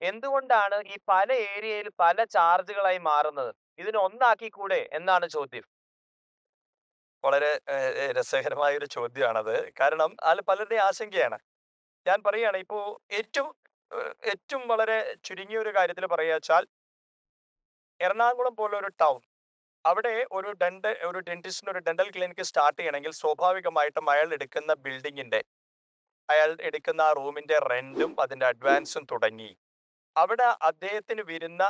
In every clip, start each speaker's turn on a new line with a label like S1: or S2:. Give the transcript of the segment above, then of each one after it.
S1: എന്തുകൊണ്ടാണ് ഈ പല ഏരിയയിൽ പല ചാർജുകളായി മാറുന്നത്? ഇതിനെ ഒന്നാക്കിക്കൂടെ എന്നാണ് ചോദ്യം. വളരെ രസകരമായ ഒരു ചോദ്യമാണത്. കാരണം അത് പലരുടെയും ആശങ്കയാണ്. ഞാൻ പറയുകയാണ് ഇപ്പോ ഏറ്റവും വളരെ ചുരുങ്ങിയ ഒരു കാര്യത്തിൽ പറയാച്ചാൽ എറണാകുളം പോലൊരു ടൗൺ അവിടെ ഒരു ഡെന്റിസ്റ്റിന് ഒരു ഡെന്റൽ ക്ലിനിക്ക് സ്റ്റാർട്ട് ചെയ്യണമെങ്കിൽ സ്വാഭാവികമായിട്ടും അയാൾ എടുക്കുന്ന ആ റൂമിന്റെ റെന്റും അതിന്റെ അഡ്വാൻസും തുടങ്ങി അവിടെ അദ്ദേഹത്തിന് വരുന്ന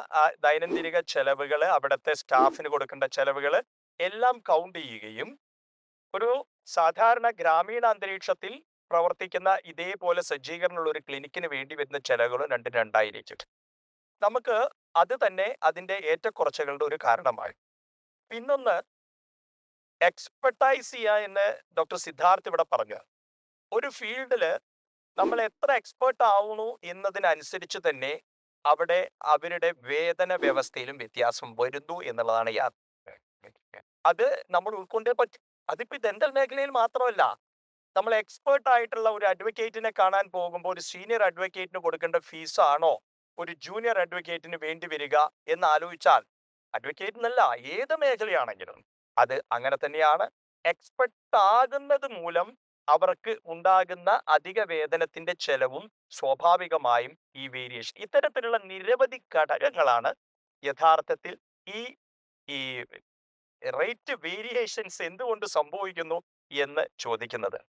S1: ദൈനംദിന ചെലവുകള്, അവിടുത്തെ സ്റ്റാഫിന് കൊടുക്കേണ്ട ചെലവുകള് എല്ലാം കൗണ്ട് ചെയ്യുകയും ഒരു സാധാരണ ഗ്രാമീണ അന്തരീക്ഷത്തിൽ പ്രവർത്തിക്കുന്ന ഇതേപോലെ സജ്ജീകരണമുള്ള ഒരു ക്ലിനിക്കിന് വേണ്ടി വരുന്ന ചെലവുകളും രണ്ടും രണ്ടായിരിക്കും. നമുക്ക് അത് തന്നെ അതിന്റെ ഏറ്റക്കുറച്ചുകളുടെ ഒരു കാരണമായി. പിന്നൊന്ന്, എക്സ്പെർട്ടൈസ് ചെയ്യുക എന്ന് ഡോക്ടർ സിദ്ധാർത്ഥ് ഇവിടെ പറഞ്ഞു. ഒരു ഫീൽഡില് നമ്മൾ എത്ര എക്സ്പേർട്ട് ആവുന്നു എന്നതിനനുസരിച്ച് തന്നെ അവിടെ അവരുടെ വേതന വ്യവസ്ഥയിലും വ്യത്യാസം വരുന്നു എന്നുള്ളതാണ് അത് നമ്മൾ ഉൾക്കൊണ്ടേ പറ്റും. അതിപ്പോ ഡെന്റൽ മേഖലയിൽ മാത്രമല്ല, നമ്മൾ എക്സ്പേർട്ട് ആയിട്ടുള്ള ഒരു അഡ്വക്കേറ്റിനെ കാണാൻ പോകുമ്പോൾ ഒരു സീനിയർ അഡ്വക്കേറ്റിന് കൊടുക്കേണ്ട ഫീസ് ആണോ ഒരു ജൂനിയർ അഡ്വക്കേറ്റിന് വേണ്ടി വരിക എന്ന് ആലോചിച്ചാൽ, അഡ്വക്കേറ്റ് എന്നല്ല ഏത് മേഖലയാണെങ്കിലും അത് അങ്ങനെ തന്നെയാണ്. എക്സ്പെർട്ട് ആകുന്നത് മൂലം അവർക്ക് ഉണ്ടാകുന്ന അധിക വേതനത്തിന്റെ ചെലവും സ്വാഭാവികമായും ഈ വേരിയേഷൻ, ഇത്തരത്തിലുള്ള നിരവധി ഘടകങ്ങളാണ് യഥാർത്ഥത്തിൽ ഈ ഈ റേറ്റ് വേരിയേഷൻസ് എന്തുകൊണ്ട് സംഭവിക്കുന്നു എന്ന് ചോദിക്കുന്നത്.